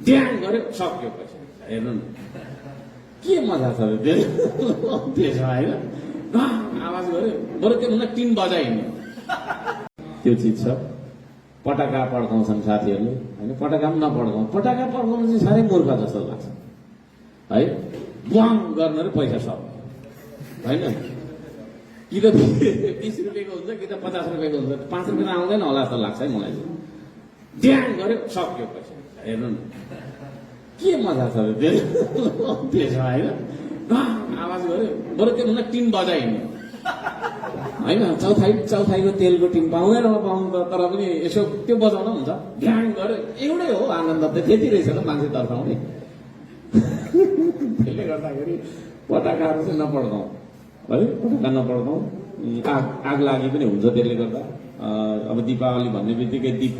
ध्यान गऱ्यो सक्यो पैसा। हेर्नु न के मजा छ त्यसमा होइन। आवाज गऱ्यो बरु त्योभन्दा टिन बजाइनु त्यो चिज छ। पटाका पड्काउँछन् साथीहरूले होइन, पटाका पनि नपड्काउँ। पटाका पड्काउनु चाहिँ साह्रै मूर्ख जस्तो लाग्छ है। बुवाङ गर्न र पैसा सक्यो होइन। कि त 20 रुपियाँको हुन्छ कि त 50 रुपियाँको हुन्छ। 5 रुपियाँ आउँदैन होला जस्तो लाग्छ है मलाई चाहिँ। ध्यान गऱ्यो सक्यो पैसा। हेर्नु न के मजा छ त्यसमा होइन। आवाज गऱ्यो बरु त्योभन्दा टिन बजाइनु होइन। चौथाइको तेलको टिन पाउँदैन पाउनु त, तर पनि यसो त्यो बजाउन हुन्छ। ध्यान गऱ्यो एउटै हो आनन्द त त्यति रहेछ त मान्छे तर्साउने। त्यसले गर्दाखेरि पटाकाहरू चाहिँ नपड्काउँ है। पटाका नपड्काउँ। आग लागि पनि हुन्छ त्यसले गर्दा। अब दीपावली भन्ने बित्तिकै दीप